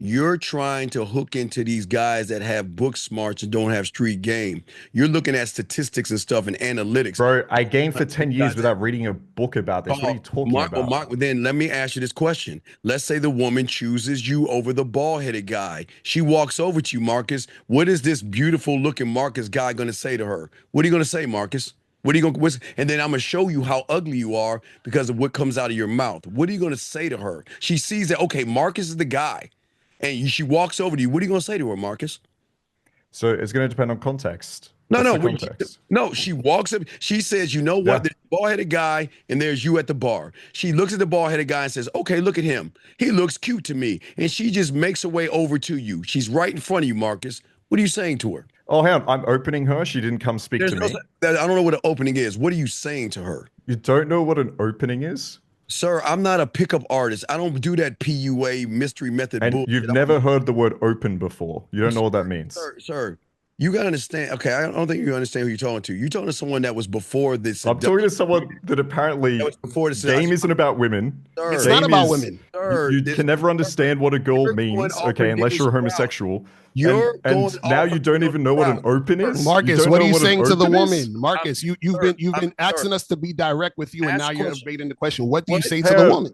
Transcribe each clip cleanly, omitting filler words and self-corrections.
You're trying to hook into these guys that have book smarts and don't have street game. You're looking at statistics and stuff and analytics. Bro, I gamed for 10 years without reading a book about this. What are you talking about? Mark, then let me ask you this question. Let's say the woman chooses you over the bald-headed guy. She walks over to you, Marcus. What is this beautiful looking Marcus guy going to say to her? What are you going to say, Marcus? What are you going to, and then I'm going to show you how ugly you are because of what comes out of your mouth. What are you going to say to her? She sees that, okay, Marcus is the guy. And she walks over to you. What are you going to say to her, Marcus? So it's going to depend on context. No, she walks up. She says, you know what? Yeah. There's a bald-headed guy, and there's you at the bar. She looks at the bald-headed guy and says, okay, look at him. He looks cute to me. And she just makes her way over to you. She's right in front of you, Marcus. What are you saying to her? Oh, hang on. I'm opening her. She didn't come speak to me. I don't know what an opening is. What are you saying to her? You don't know what an opening is? Sir, I'm not a pickup artist. I don't do that PUA mystery method bullshit. You've never heard the word open before. You don't know what that means. Sir, you got to understand. Okay, I don't think you understand who you're talking to. You're talking to someone that was before this. I'm talking to someone that apparently game isn't about women. Sir, it's not about women. Sir, you can never understand what a girl means, okay, unless you're homosexual. And now you don't even know what an open is. Marcus, what are you saying to the woman? Marcus, you've been asking us to be direct with you, and now you're evading the question. What do you say to the woman?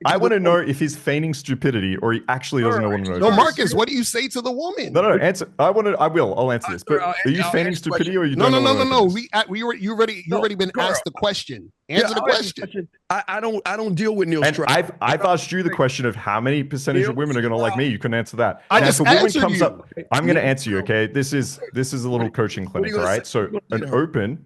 I want to know if he's feigning stupidity or he actually doesn't know what an open is. No, Marcus, what do you say to the woman? No, answer. I'll answer this. But are you feigning stupidity or you don't know? No. You already been asked the question. Answer the question. I don't deal with Neil Strauss. I've asked you the question of how many percentage of women are going to like me. You can answer that. I just answered you. I'm going to answer you, okay? This is a little coaching clinic, all right? So an open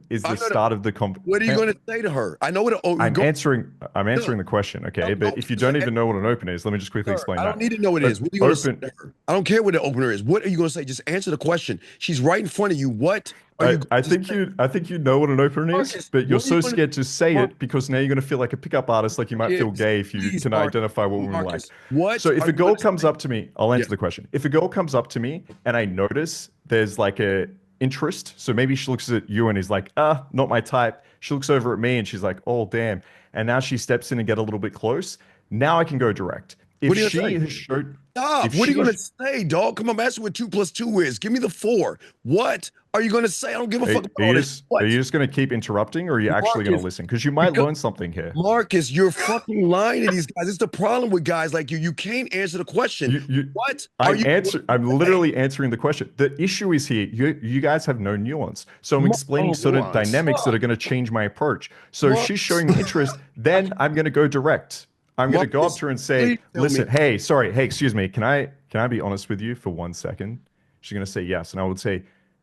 is the start of the conversation. What are you going to say to her? I know what I'm answering the question, okay? But if you don't even know what an open is, let me just quickly explain that. I don't need to know what it is. What are you going to say to her? I don't care what the opener is. What are you going to say? Just answer the question. She's right in front of you. What? I think you know what an opener is, but you're so scared to say it because now you're going to feel like a pickup artist, like you might feel gay if you can identify what women like. What? So if a girl comes up to me, I'll answer the question. If a girl comes up to me and I notice there's like a interest, so maybe she looks at you and is like, not my type. She looks over at me and she's like, oh damn, and now she steps in and get a little bit close. Now I can go direct. What are you going to say, dog? Come on, that's what 2 + 2 is. Give me the 4. What are you going to say? I don't give a fuck about this. Are you just going to keep interrupting or are you actually going to listen? Because you might learn something here. Marcus, you're fucking lying to these guys. It's the problem with guys like you. You can't answer the question. What? I'm literally answering the question. The issue is here. You guys have no nuance. So I'm explaining certain dynamics that are going to change my approach. So if she's showing interest, then I'm going to go direct. I'm going to go up to her and say, listen, hey, excuse me. Can I be honest with you for 1 second? She's going to say yes. And I would say,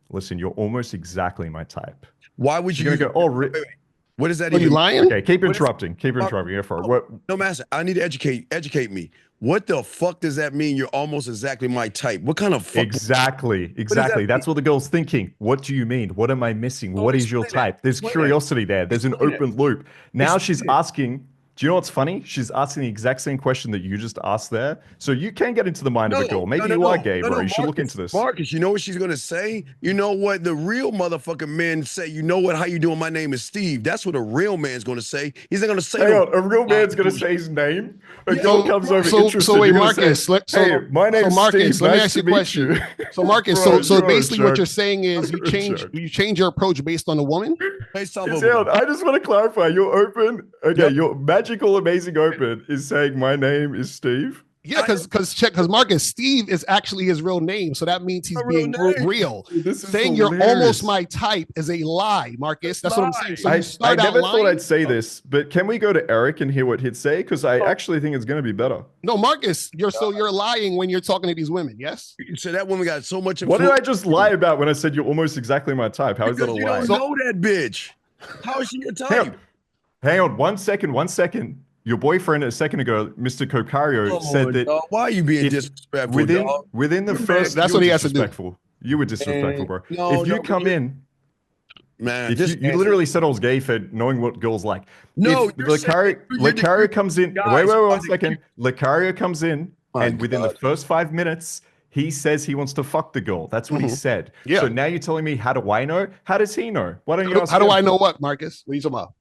listen, you're almost exactly my type. Wait. What is that? Are you lying? Okay, keep interrupting. No, Master, I need to educate me. What the fuck does that mean? You're almost exactly my type. What kind of fuck? Exactly. That's what the girl's thinking. What do you mean? What am I missing? What is your type? There's curiosity there. There's an open loop. Now she's asking. Do you know what's funny? She's asking the exact same question that you just asked there. So you can get into the mind of a girl. Maybe you are gay, bro. You should look into this. Marcus, you know what she's going to say? You know what the real motherfucking men say? You know what? How you doing? My name is Steve. That's what a real man's going to say. He's not going to say. Hang on, a real man's going to say his name? A girl comes over interested. So wait, Marcus. My name's Marcus, Steve. let me ask you a question. So Marcus, so basically what you're saying is you change your approach based on the woman? I just want to clarify. You're open. Okay, you're magical, amazing open is saying my name is Steve. Yeah, because Marcus, Steve is actually his real name, so that means he's being real. Saying you're almost my type is a lie, Marcus. That's what I'm saying. So I never thought I'd say this, but can we go to Eric and hear what he'd say? Because I actually think it's going to be better. No, Marcus, you're lying when you're talking to these women. Yes. So that woman got so much. What did I just lie about when I said you're almost exactly my type? How is that a lie? You don't know that bitch. How is she your type? Hang on, 1 second. Your boyfriend a second ago, Mr. Cocario, said that. Why are you being disrespectful? Within the first, that's what he has to do. You were disrespectful, bro. If you come in, man, you literally said I was gay for knowing what girls like. No, Locario comes in. Wait, 1 second. Locario comes in, and within the first 5 minutes, he says he wants to fuck the girl. That's what he said. Yeah. So now you're telling me, how do I know? How does he know? Why don't you ask How do I know what, Marcus? What are you talking about?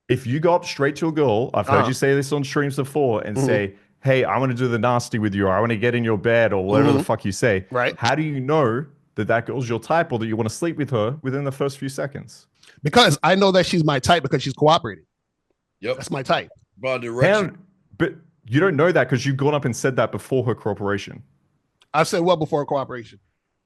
If you go up straight to a girl, I've heard you say this on streams before, and say, hey, I want to do the nasty with you, or I want to get in your bed, or whatever the fuck you say. Right. How do you know that girl's your type, or that you want to sleep with her within the first few seconds? Because I know that she's my type because she's cooperating. Yep. That's my type. Broad direction. But you don't know that because you've gone up and said that before her cooperation. I've said what before cooperation?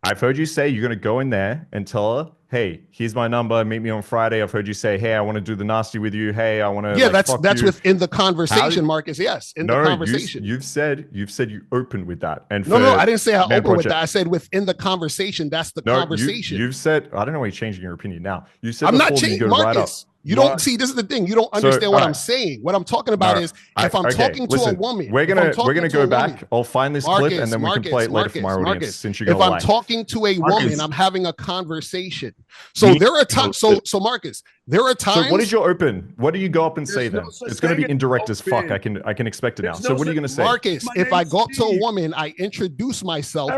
I've heard you say you're going to go in there and tell her, hey, here's my number. Meet me on Friday. I've heard you say, hey, I want to do the nasty with you. Hey, I want to. Yeah, that's within the conversation, Marcus. Yes, in the conversation. You've said you opened with that. And no, I didn't say I opened with that. I said within the conversation. That's the conversation. You've said, I don't know why you're changing your opinion now. You said I'm not changing, Marcus. You don't see. This is the thing. You don't understand what I'm saying. What I'm talking about is if I'm talking to a woman. We're gonna go back. I'll find this clip and then we can play it later for my audience. Since you're gonna if I'm talking to a woman, I'm having a conversation. So there are times. So Marcus, there are times. So what is your open? What do you go up and say then? It's going to be indirect as fuck. I can expect it now. So what are you going to say? Marcus, if I go up to a woman, I introduce myself.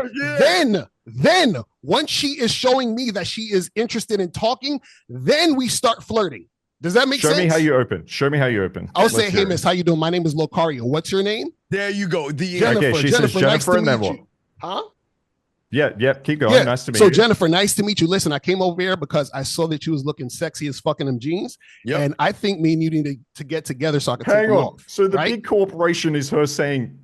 Then once she is showing me that she is interested in talking, then we start flirting. Does that make sense? Show me how you open. Show me how you open. I'll say, hey, miss, how you doing? My name is Locario. What's your name? There you go. Okay, she says Jennifer and then what? Huh? Yeah, keep going. Nice to meet you. So Jennifer, nice to meet you. Listen, I came over here because I saw that you was looking sexy as fucking them jeans. Yep. And I think me and you need to get together so I can take them off. So the big corporation is her saying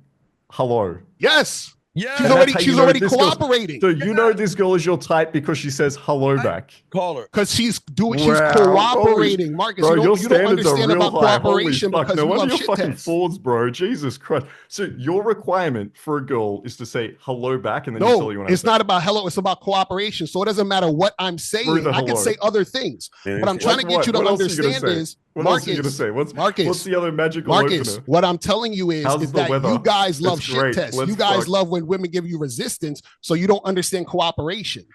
hello. Yes. Yeah, she's already cooperating. So you know this girl is your type because she says hello back. Call her because she's cooperating. Marcus, bro, you don't understand about cooperation because no you love you're shit fucking tests. frauds, bro. Jesus Christ. So your requirement for a girl is to say hello back and then you tell you want to it's not about hello. It's about cooperation. So it doesn't matter what I'm saying. I can say other things. What I'm trying to get you to understand is. What else are you going to say? What's the other magical opener? What I'm telling you is that you guys love shit tests. You guys love when women give you resistance, so you don't understand cooperation.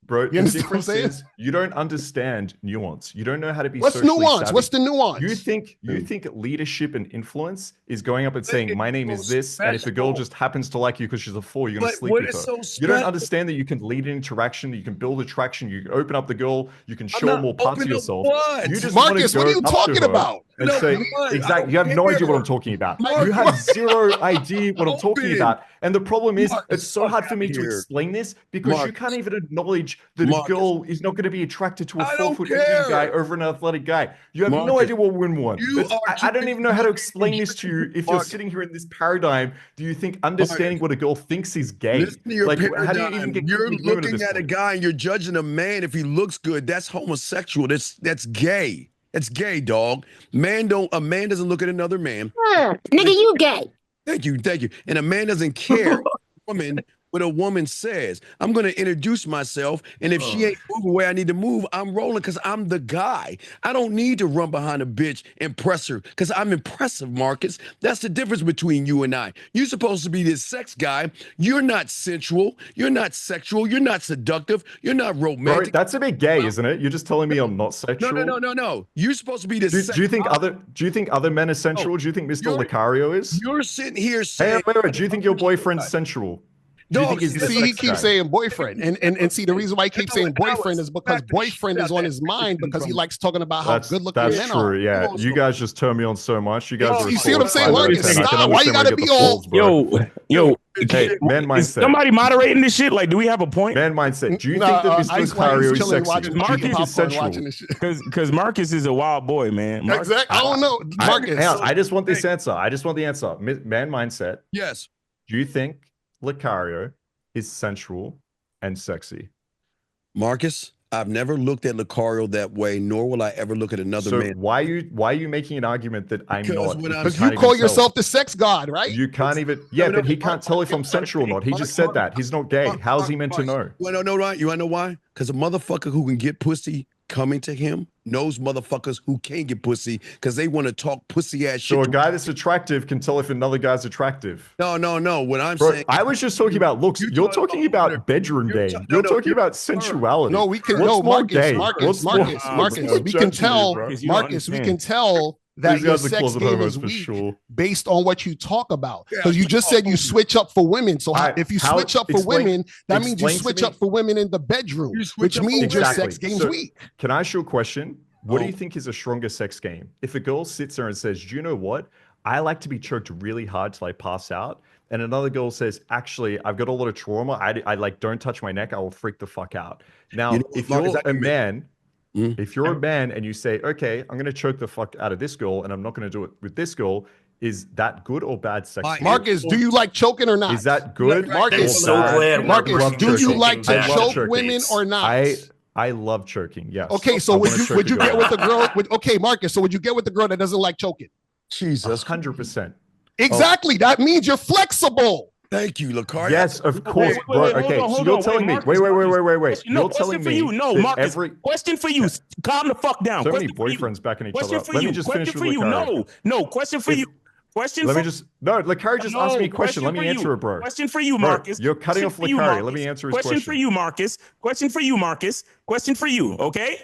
Bro, the difference is you don't understand nuance. You don't know how to be What's nuance? Savvy. What's the nuance? You think leadership and influence is going up and saying, my name is this, and if the girl just happens to like you because she's a 4, you're going to sleep with her. You don't understand that you can lead an interaction, that you can build attraction, you can open up the girl, you can show more parts of yourself. You just Marcus, what are you talking about? And say, exactly, you have no idea what I'm talking about. You have zero idea what I'm talking about. And the problem is, it's so hard for me to explain this because you can't even acknowledge that a girl is not going to be attracted to a 4-foot Indian guy over an athletic guy. You have no idea what women want. I don't even know how to explain this to you. If you're sitting here in this paradigm, do you think understanding what a girl thinks is gay? Like, how do you even get you're looking at a guy and you're judging a man if he looks good. That's homosexual. That's gay. It's gay, dog. A man doesn't look at another man. Nigga, you gay. Thank you. And a man doesn't care what a woman says. I'm going to introduce myself, and if she ain't moving where I need to move, I'm rolling because I'm the guy. I don't need to run behind a bitch and press her because I'm impressive, Marcus. That's the difference between you and I. You're supposed to be this sex guy. You're not sensual. You're not sexual. You're not seductive. You're not romantic. Bro, that's a bit gay, isn't it? You're just telling me I'm not sexual. No. You're supposed to be this. Do you think other men are sensual? Do you think Mr. Locario is? You're sitting here saying. Hey, wait. Do you think your boyfriend's sensual? No, he keeps saying boyfriend, and see the reason why he keeps saying boyfriend is because boyfriend is on his mind because he likes talking about how good looking men are. That's true. Yeah, you guys just turn me on so much. You guys, you see what I'm saying, Marcus? Stop. Why you gotta be all yo? Hey, man mindset. Somebody moderating this shit. Like, do we have a point? Man mindset. Do you think that Mr. Locario is sexy? Marcus is sensual. Because Marcus is a wild boy, man. Exactly. I don't know, Marcus. I just want this answer. I just want the answer. Man mindset. Yes. Do you think Locario is sensual and sexy? Marcus, I've never looked at Locario that way, nor will I ever look at another man. Why are you making an argument that I'm not? Because you call yourself the sex god, right? You can't even. Yeah, but he can't tell if I'm sensual or not. He just said that. He's not gay. How's he meant to know? You want to know, right? You want to know why? Because a motherfucker who can get pussy coming to him knows motherfuckers who can't get pussy because they want to talk pussy ass shit. So a guy that's attractive can tell if another guy's attractive. No. What I'm saying, I was just talking about looks. You're talking about bedroom game. You're talking about sensuality. No, we can. No, Marcus. We can tell. Marcus, we can tell that your sex game is weak based on what you talk about. Because you just said you switch up for women. So if you switch up for women, that means you switch up for women in the bedroom, which means your sex game's weak. Can I ask you a question? What do you think is a stronger sex game? If a girl sits there and says, do you know what? I like to be choked really hard till I pass out. And another girl says, actually, I've got a lot of trauma. I like, don't touch my neck. I will freak the fuck out. Now, if you're a man, if you're a man and you say, okay, I'm going to choke the fuck out of this girl and I'm not going to do it with this girl, is that good or bad sex? Marcus, do you like choking or not? Is that good? Marcus, so glad. Marcus, do you like to choke women or not? I love choking. Yes. Okay, so would you get with a girl? Okay, Marcus, so would you get with a girl that doesn't like choking? Jesus, 100%. Exactly. That means you're flexible. Thank you, Locario. Yes, of course, bro. Okay, so you're telling me. Wait. You're telling me. No, Marcus. Question for you. Calm the fuck down. So many boyfriends backing each other up. Let me just finish with Locario. No. Question for you. Locario just asked me a question. Let me answer it, bro. Question for you, Marcus. You're cutting off Locario. Let me answer his question. Question for you, Marcus. Question for you, Marcus. Question for you, okay?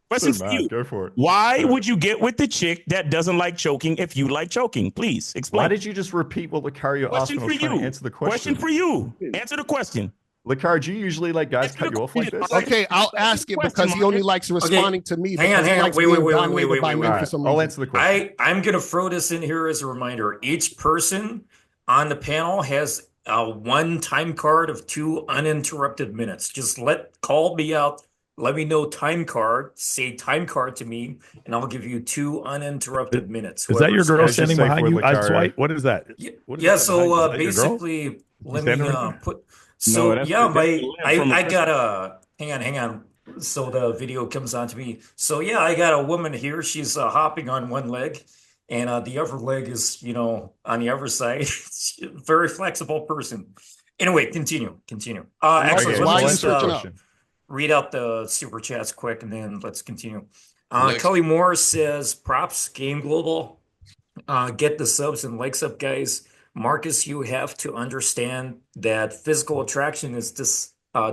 Question for you. Go for it. Why would you get with the chick that doesn't like choking if you like choking? Please explain. Why did you just repeat what Locario asked when I was trying to answer the question? Question for you. Answer the question. Locario, do you usually let guys cut you off like this? Okay, I'll ask it because he only likes responding to me. Hang on. Wait. I'll answer the question. I'm going to throw this in here as a reminder. Each person on the panel has one time card of 2 uninterrupted minutes. Just call me out. Let me know time card. Say time card to me, and I'll give you 2 uninterrupted minutes. Is that your girl standing behind you? I swipe. What is that? Yeah. So basically, let me put. So I got a. Hang on. So the video comes on to me. So yeah, I got a woman here. She's hopping on one leg, and the other leg is on the other side. Very flexible person. Anyway, continue. Actually, let me just read out the super chats quick, and then let's continue. Kelly Moore says, "Props, Game Global. Get the subs and likes up, guys." Marcus, you have to understand that physical attraction is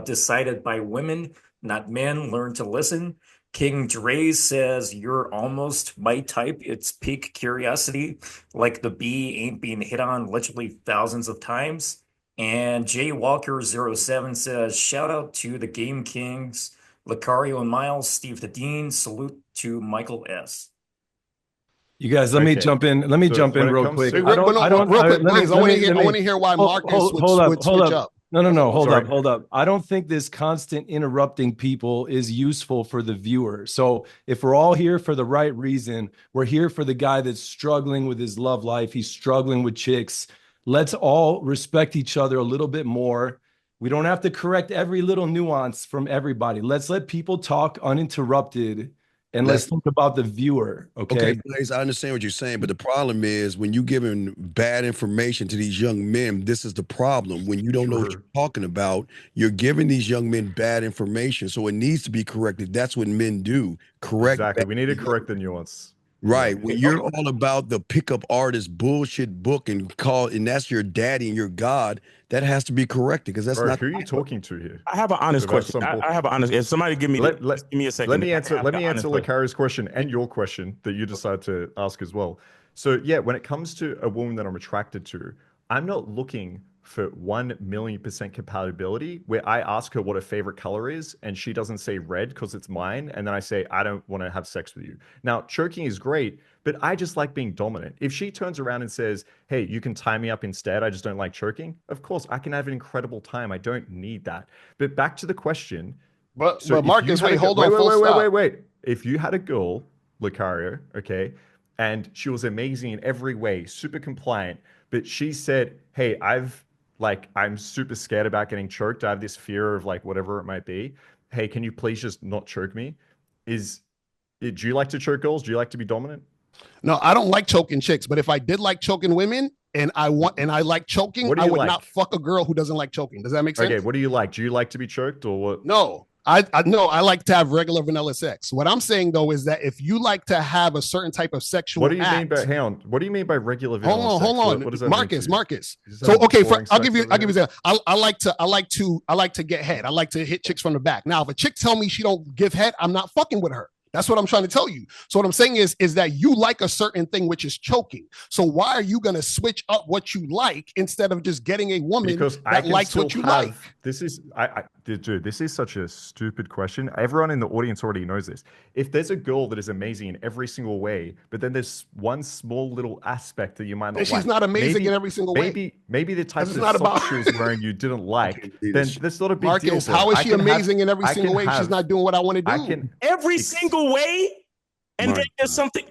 decided by women, not men. Learn to listen. King Dre says, "You're almost my type. It's peak curiosity. Like the bee ain't being hit on literally thousands of times." And Jay Walker07 says, "Shout out to the Game Kings, Locario and Miles, Steve the Dean. Salute to Michael S." You guys, let me jump in. Let me jump in real quick. I want to hear why Marcus would switch up. No. Hold up. I don't think this constant interrupting people is useful for the viewer. So if we're all here for the right reason, we're here for the guy that's struggling with his love life. He's struggling with chicks. Let's all respect each other a little bit more. We don't have to correct every little nuance from everybody. Let's let people talk uninterrupted. And let's think about the viewer, okay? Blaze, I understand what you're saying, but the problem is when you're giving bad information to these young men, this is the problem. When you don't know what you're talking about, you're giving these young men bad information, so it needs to be corrected. That's what men do. Correct. Exactly. We need to correct the nuance. Right. When you're all about the pickup artist bullshit book and that's your daddy and your God, that has to be corrected because that's not. Who are you talking to here? I have an honest question. I have an honest. If somebody give me give me a second. Let me answer Locario's question and your question that you decide to ask as well. So yeah, when it comes to a woman that I'm attracted to, I'm not looking for 1,000,000% compatibility where I ask her what her favorite color is and she doesn't say red because it's mine, and then I say I don't want to have sex with you. Now choking is great, but I just like being dominant. If she turns around and says, "Hey, you can tie me up instead, I just don't like choking," of course I can have an incredible time. I don't need that. But back to the question. But Marcus, wait. If you had a girl, Locario, okay, and she was amazing in every way, super compliant, but she said, "Hey, I'm super scared about getting choked. I have this fear of whatever it might be. Hey, can you please just not choke me?" Do you like to choke girls? Do you like to be dominant? No, I don't like choking chicks, but if I did like choking women and I like choking, I would not fuck a girl who doesn't like choking. Does that make sense? Okay, what do you like? Do you like to be choked or what? No. I like to have regular vanilla sex. What I'm saying though is that if you like to have a certain type of sexual what do you mean by regular vanilla sex? Hold on. What does that Marcus. So okay, I'll give you that. I like to get head. I like to hit chicks from the back. Now, if a chick tell me she don't give head, I'm not fucking with her. That's what I'm trying to tell you. So what I'm saying is that you like a certain thing, which is choking. So why are you going to switch up what you like instead of just getting a woman that likes what you like? This is, dude, this is such a stupid question. Everyone in the audience already knows this. If there's a girl that is amazing in every single way, but then there's one small little aspect that you might not like. She's not amazing in every single way. Maybe the type of socks she was wearing you didn't like, then that's not a big deal. Marcus, how is she amazing in every single way? She's not doing what I want to do. Every single way, and then there's something.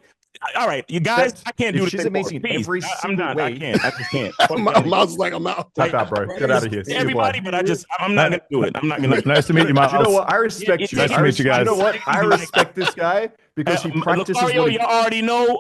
All right, you guys, I can't do this. She's amazing every single way. I can't. I just can't. My mouth's like, I'm out. Tap out, bro. Get out of here. Everybody, but I'm not gonna do it. I'm not gonna. Nice to meet you, Miles. You know what? I respect you. Nice to meet you guys. You know what? I respect this guy because he practices. Locario, you already know.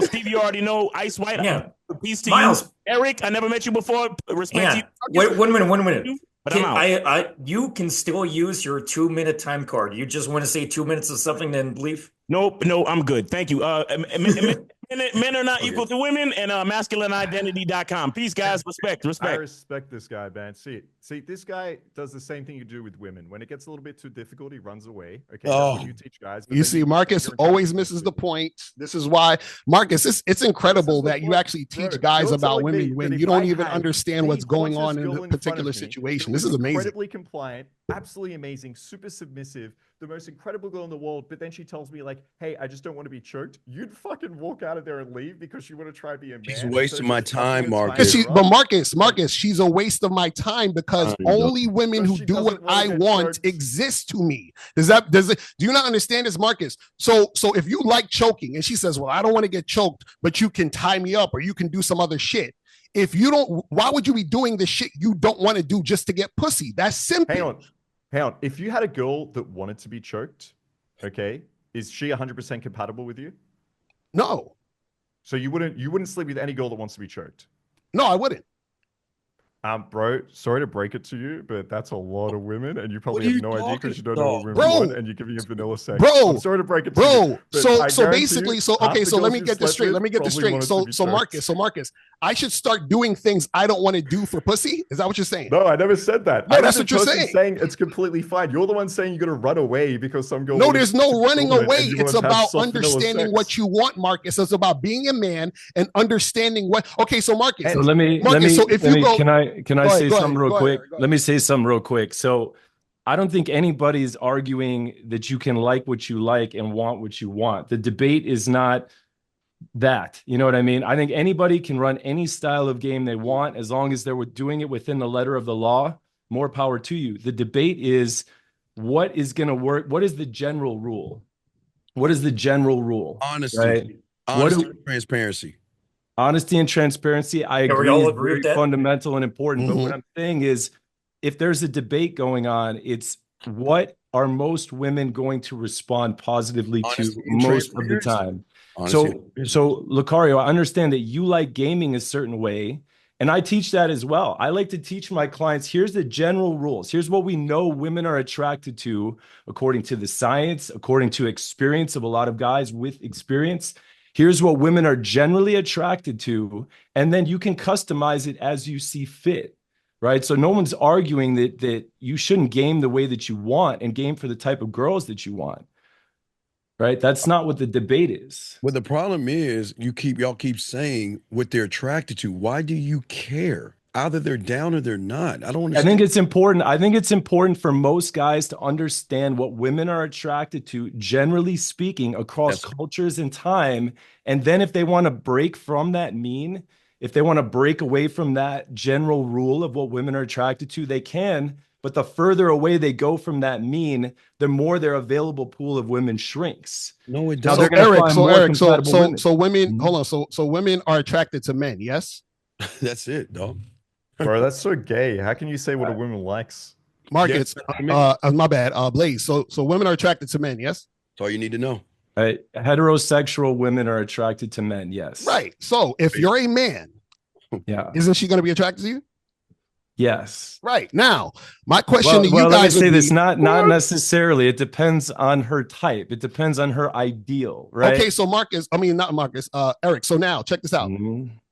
Steve, you already know. Ice White. Yeah. Peace to Miles. You, Eric. I never met you before. Respect you. Wait, 1 minute. But you can still use your 2-minute time card. You just want to say 2 minutes of something, then leave? Nope, no, I'm good. Thank you. Men are not equal to women, and masculineidentity.com. Peace, guys. Respect. I respect this guy, man. See, this guy does the same thing you do with women. When it gets a little bit too difficult, he runs away. Okay, that's what you teach guys. You see, Marcus always misses the point. This is why, Marcus, it's incredible that you actually teach guys about women when you don't even understand what's going on in a particular situation. This is amazing. Incredibly compliant, absolutely amazing, super submissive, the most incredible girl in the world, but then she tells me, like, hey, I just don't want to be choked. You'd fucking walk out of there and leave because you want to try to be a man. She's wasting my time, Marcus. But Marcus, she's a waste of my time because only women who do what I want exist to me. Do you not understand this, Marcus? So if you like choking and she says, well, I don't want to get choked, but you can tie me up or you can do some other shit. If you don't, why would you be doing the shit you don't want to do just to get pussy? That's simple. Hang on. If you had a girl that wanted to be choked, okay, is she 100% compatible with you? No. So you wouldn't sleep with any girl that wants to be choked? No, I wouldn't. Bro, sorry to break it to you, but that's a lot of women, and you probably have no idea because you don't know what women want, and you're giving a vanilla sex. Bro, I'm sorry to break it to you. So basically, so let me get this straight. So Marcus, I should start doing things I don't want to do for pussy? Is that what you're saying? No, I never said that. No, that's what you're saying. It's completely fine. You're the one saying you're gonna run away because some girl. No, there's no running away. It's about understanding what you want, Marcus. It's about being a man and understanding what. Okay, so Marcus. So let me. So if you go, can I say something real quick? Let me say something real quick. So I don't think anybody's arguing that you can like what you like and want what you want. The debate is not that. You know what I mean? I think anybody can run any style of game they want as long as they're doing it within the letter of the law. More power to you. The debate is what is going to work. What is the general rule? What is the general rule? Honesty. Right? Honesty and transparency. Honesty and transparency, I agree, is very fundamental and important. But what I'm saying is, if there's a debate going on, it's what are most women going to respond positively to most of the time? So Locario, I understand that you like gaming a certain way, and I teach that as well. I like to teach my clients, here's the general rules. Here's what we know women are attracted to according to the science, according to experience of a lot of guys with experience. Here's what women are generally attracted to, and then you can customize it as you see fit, right? So no one's arguing that you shouldn't game the way that you want and game for the type of girls that you want, right? That's not what the debate is. Well, the problem is y'all keep saying what they're attracted to. Why do you care? Either they're down or they're not. I don't understand. I think it's important. I think it's important for most guys to understand what women are attracted to, generally speaking, across cultures and time. And then if they want to break from that mean, if they want to break away from that general rule of what women are attracted to, they can. But the further away they go from that mean, the more their available pool of women shrinks. No, it doesn't. So women, hold on. So women are attracted to men, yes? That's it, dog. Bro, that's so gay. How can you say what a woman likes? Marcus, my bad. Blaze. So women are attracted to men, yes? That's all you need to know. Heterosexual women are attracted to men, yes. Right. So if you're a man, isn't she going to be attracted to you? Yes. Right. Now, my question to you guys. Let me say this, not necessarily. It depends on her type. It depends on her ideal, right? Okay, so Eric. So now check this out.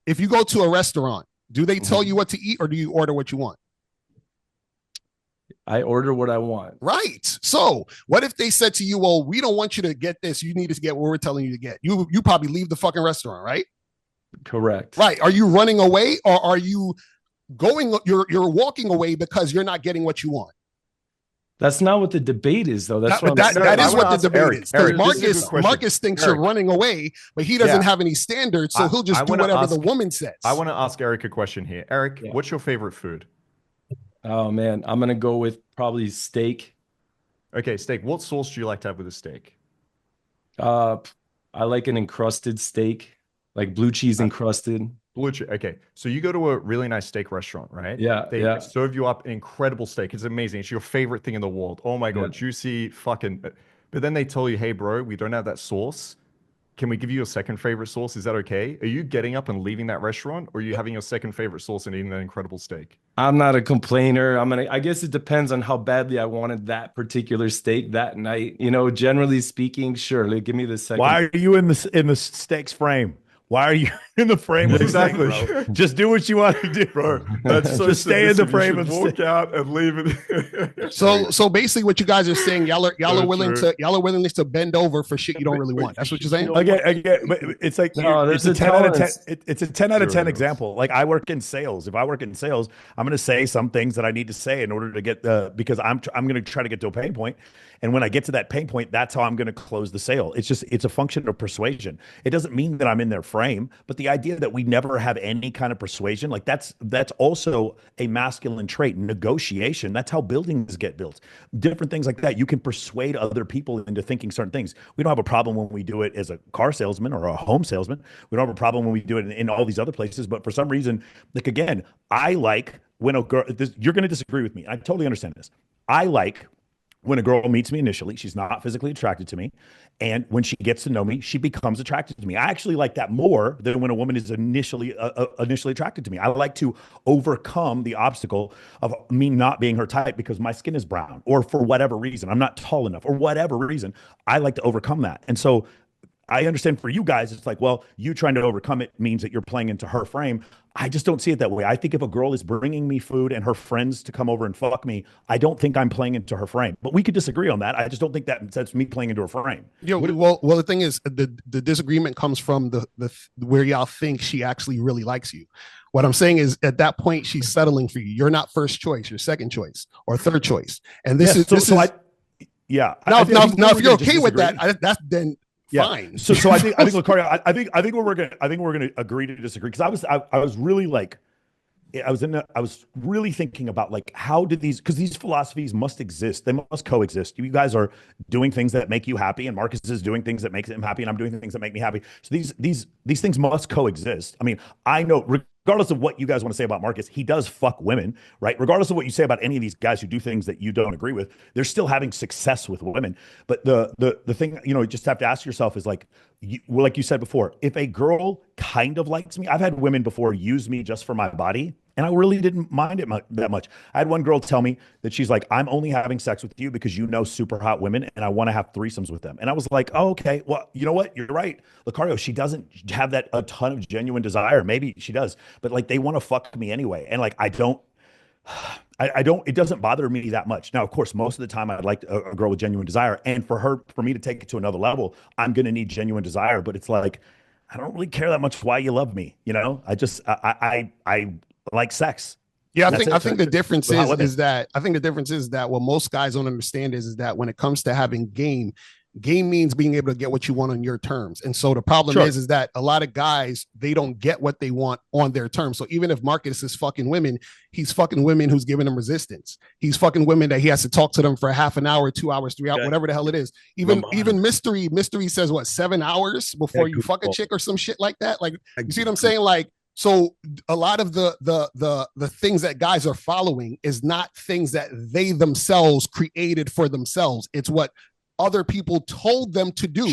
If you go to a restaurant, do they tell you what to eat or do you order what you want? I order what I want. Right. So what if they said to you, well, we don't want you to get this. You need to get what we're telling you to get. You probably leave the fucking restaurant, right? Correct. Right. Are you running away, or are you going, you're walking away because you're not getting what you want? That's not what the debate is, though. That's that is what the debate is. Because Marcus thinks you're running away, but he doesn't have any standards, so he'll just do whatever the woman says. I want to ask Eric a question here. Eric, what's your favorite food? Oh man, I'm gonna go with probably steak. Okay, steak. What sauce do you like to have with a steak? I like an encrusted steak, like blue cheese encrusted. Blue cheese. Okay, so you go to a really nice steak restaurant, right? Yeah. They serve you up incredible steak. It's amazing. It's your favorite thing in the world. Oh my god, juicy fucking. But then they tell you, hey, bro, we don't have that sauce. Can we give you a second favorite sauce? Is that okay? Are you getting up and leaving that restaurant, or are you having your second favorite sauce and eating that incredible steak? I'm not a complainer. I guess it depends on how badly I wanted that particular steak that night. You know, generally speaking, sure. Give me the second. Why are you in the steak's frame? Why are you in the frame of exactly? The steak, bro? Just do what you want to do, bro. That's so just stay in the frame of walk out and leave it. So basically, what you guys are saying, y'all are willing to bend over for shit you don't really want. That's what you're saying. Again, but it's like it's a 10 out of 10. It's a 10 out of 10 example. Like I work in sales. If I work in sales, I'm going to say some things that I need to say in order to get because I'm going to try to get to a pain point. And when I get to that pain point, that's how I'm going to close the sale. It's a function of persuasion. It doesn't mean that I'm in their frame, but the idea that we never have any kind of persuasion, like that's also a masculine trait. Negotiation, that's how buildings get built. Different things like that. You can persuade other people into thinking certain things. We don't have a problem when we do it as a car salesman or a home salesman. We don't have a problem when we do it in all these other places. But for some reason, like again, I like when a girl, you're going to disagree with me. I totally understand this. I like when a girl meets me initially, she's not physically attracted to me. And when she gets to know me, she becomes attracted to me. I actually like that more than when a woman is initially attracted to me. I like to overcome the obstacle of me not being her type because my skin is brown or for whatever reason, I'm not tall enough or whatever reason. I like to overcome that. And so I understand for you guys, it's like, well, you trying to overcome it means that you're playing into her frame. I just don't see it that way. I think if a girl is bringing me food and her friends to come over and fuck me, I don't think I'm playing into her frame. But we could disagree on that. I just don't think that's me playing into her frame. Yeah. Well, the thing is, the disagreement comes from the where y'all think she actually really likes you. What I'm saying is, at that point, she's settling for you. You're not first choice. You're second choice or third choice. And this is. Yeah. Now, if you're okay with that, that's then. Yeah. Fine. So I think Locario, I think we're gonna agree to disagree because I was really like I was really thinking about like how did because these philosophies must exist, they must coexist. You guys are doing things that make you happy, and Marcus is doing things that make him happy, and I'm doing things that make me happy. So these things must coexist. I mean, I know regardless of what you guys want to say about Marcus, he does fuck women, right? Regardless of what you say about any of these guys who do things that you don't agree with, they're still having success with women. But the thing, you just have to ask yourself is like you said before, if a girl kind of likes me, I've had women before use me just for my body, and I really didn't mind it that much. I had one girl tell me that she's like, I'm only having sex with you because you know super hot women and I want to have threesomes with them. And I was like, oh, okay, well, you know what? You're right. Locario, she doesn't have that a ton of genuine desire. Maybe she does, but like they want to fuck me anyway. And like, I don't, it doesn't bother me that much. Now, of course, most of the time I'd like a girl with genuine desire. And for me to take it to another level, I'm going to need genuine desire, but it's like, I don't really care that much why you love me. I like sex. Yeah, I think the difference is that what most guys don't understand is that when it comes to having game means being able to get what you want on your terms. And so the problem is that a lot of guys, they don't get what they want on their terms. So even if Marcus is fucking women, he's fucking women who's giving them resistance. He's fucking women that he has to talk to them for half an hour, 2 hours, 3 hours, whatever the hell it is. Even mystery says what, 7 hours before you fuck a chick or some shit like that. Like, you see what I'm saying? Like, so a lot of the things that guys are following is not things that they themselves created for themselves. It's what other people told them to do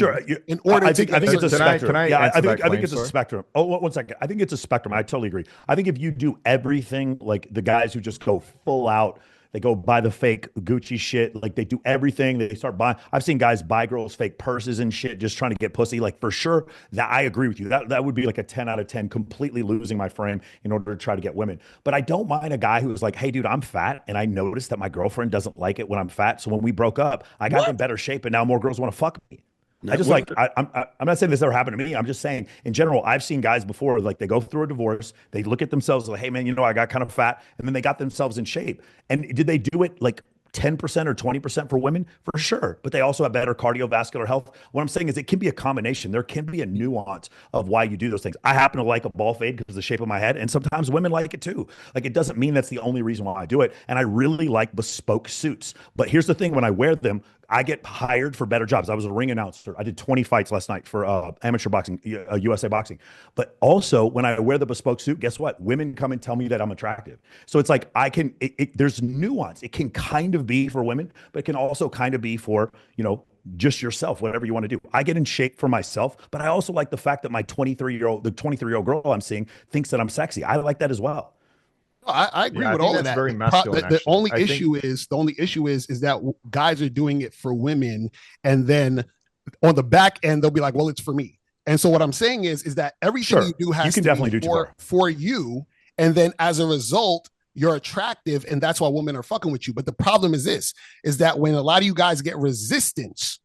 in order to get. I think it's a spectrum. I think it's a spectrum. Oh, 1 second. I think it's a spectrum. I totally agree. I think if you do everything like the guys who just go full out, They go buy the fake Gucci shit. Like they do everything. They start buying. I've seen guys buy girls fake purses and shit, just trying to get pussy. Like for sure, that I agree with you. That would be like a 10 out of 10, completely losing my frame in order to try to get women. But I don't mind a guy who's like, hey, dude, I'm fat, and I noticed that my girlfriend doesn't like it when I'm fat. So when we broke up, I got in better shape, and now more girls want to fuck me. I'm not saying this ever happened to me. I'm just saying in general, I've seen guys before, like they go through a divorce, they look at themselves like, hey man, you know, I got kind of fat, and then they got themselves in shape. And did they do it like 10% or 20% for women? For sure. But they also have better cardiovascular health. What I'm saying is it can be a combination. There can be a nuance of why you do those things. I happen to like a ball fade because of the shape of my head, and sometimes women like it too. Like it doesn't mean that's the only reason why I do it. And I really like bespoke suits. But here's the thing, when I wear them, I get hired for better jobs. I was a ring announcer. I did 20 fights last night for amateur boxing, USA Boxing. But also, when I wear the bespoke suit, guess what? Women come and tell me that I'm attractive. So it's like there's nuance. It can kind of be for women, but it can also kind of be for, you know, just yourself, whatever you want to do. I get in shape for myself, but I also like the fact that the 23-year-old girl I'm seeing thinks that I'm sexy. I like that as well. I agree with all of that. Very masculine, the only issue is that guys are doing it for women, and then on the back end they'll be like, "Well, it's for me." And so what I'm saying is that everything you do has to be for you, and then as a result, you're attractive, and that's why women are fucking with you. But the problem is that when a lot of you guys get resistance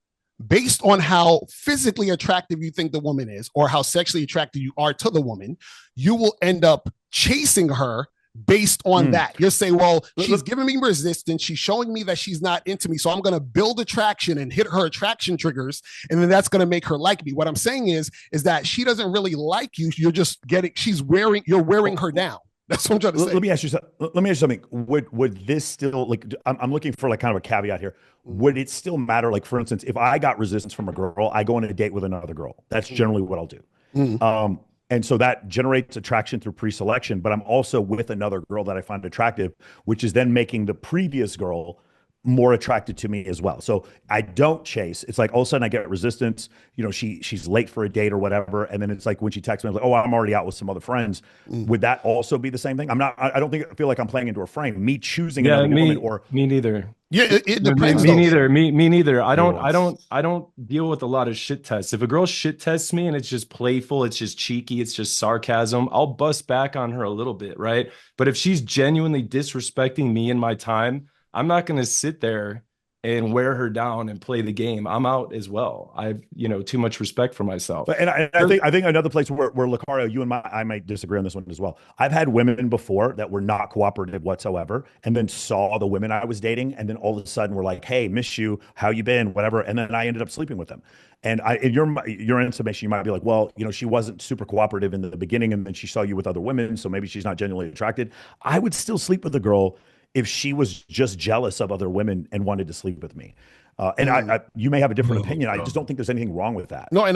based on how physically attractive you think the woman is, or how sexually attracted you are to the woman, you will end up chasing her based on that. You'll say, well, she's giving me resistance. She's showing me that she's not into me. So I'm going to build attraction and hit her attraction triggers. And then that's going to make her like me. What I'm saying is that she doesn't really like you. You're just you're wearing her down. That's what I'm trying to say. Let me ask you something. Would this still, like, I'm looking for like kind of a caveat here. Would it still matter? Like, for instance, if I got resistance from a girl, I go on a date with another girl. That's generally what I'll do. And so that generates attraction through pre-selection, but I'm also with another girl that I find attractive, which is then making the previous girl more attracted to me as well. So I don't chase. It's like all of a sudden I get resistance. You know, she's late for a date or whatever, and then it's like when she texts me, I'm like, oh, I'm already out with some other friends. Would that also be the same thing? I don't feel like I'm playing into a frame. Me choosing another woman, or me neither. Yeah, it depends. Me neither. Me neither. I don't deal with a lot of shit tests. If a girl shit tests me and it's just playful, it's just cheeky, it's just sarcasm, I'll bust back on her a little bit, right? But if she's genuinely disrespecting me and my time, I'm not going to sit there and wear her down and play the game. I'm out as well. I've, too much respect for myself. And I think another place where Locario, you and I might disagree on this one as well. I've had women before that were not cooperative whatsoever, and then saw the women I was dating, and then all of a sudden were like, "Hey, miss you. How you been? Whatever." And then I ended up sleeping with them. And in your estimation, you might be like, well, she wasn't super cooperative in the beginning, and then she saw you with other women, so maybe she's not genuinely attracted. I would still sleep with a girl if she was just jealous of other women and wanted to sleep with me. You may have a different opinion. I just don't think there's anything wrong with that. No, I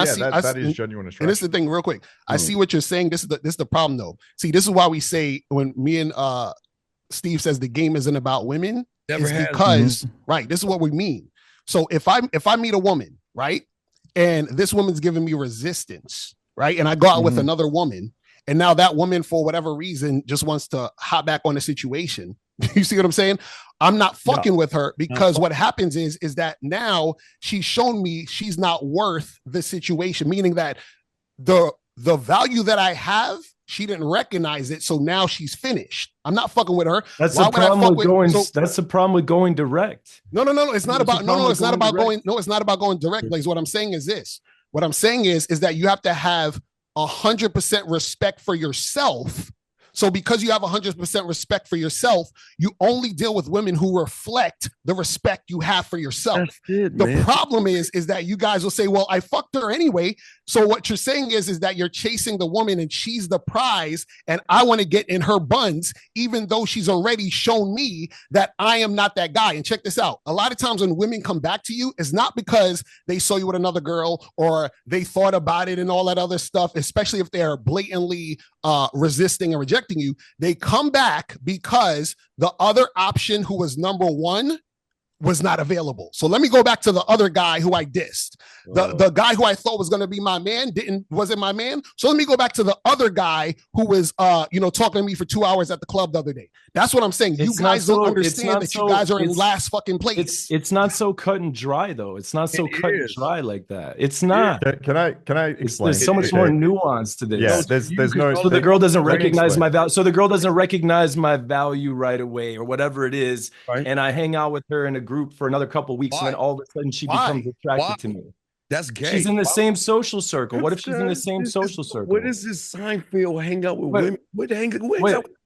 see that is genuine attraction. And this is the thing, real quick. I see what you're saying. This is the problem, though. See, this is why we say, when me and Steve says the game isn't about women, because right, this is what we mean. So if I meet a woman, right, and this woman's giving me resistance, right, and I go out with another woman, and now that woman, for whatever reason, just wants to hop back on the situation. You see what I'm saying? I'm not fucking with her, because what happens is that now she's shown me she's not worth the situation, meaning that the value that I have, she didn't recognize it. So now she's finised. I'm not fucking with her. That's the problem with going. That's the problem with going direct. No. It's not about. No. It's not about going. No, it's not about going direct. Like, what I'm saying is this. What I'm saying is that you have to have 100% respect for yourself. So because you have 100% respect for yourself, you only deal with women who reflect the respect you have for yourself. The problem is that you guys will say, well, I fucked her anyway. So what you're saying is that you're chasing the woman and she's the prize, and I want to get in her buns, even though she's already shown me that I am not that guy. And check this out. A lot of times when women come back to you, it's not because they saw you with another girl or they thought about it and all that other stuff, especially if they're blatantly resisting and rejecting you. They come back because the other option, who was number one, was not available. So let me go back to the other guy who I dissed. The guy who I thought was going to be my man wasn't my man. So let me go back to the other guy who was talking to me for 2 hours at the club the other day. That's what I'm saying. You guys don't understand that you guys are in last fucking place. It's not so cut and dry though. It's not so cut and dry like that. It's not. Can I explain? There's so much more nuance to this. Yeah, there's no. So the girl doesn't recognize my value. So the girl doesn't recognize my value right away, or whatever it is. Right. And I hang out with her in a group for another couple of weeks, and then all of a sudden she becomes attracted to me. That's gay. She's in the same social circle. What if she's in the same social circle? What is this Seinfeld hang out with women?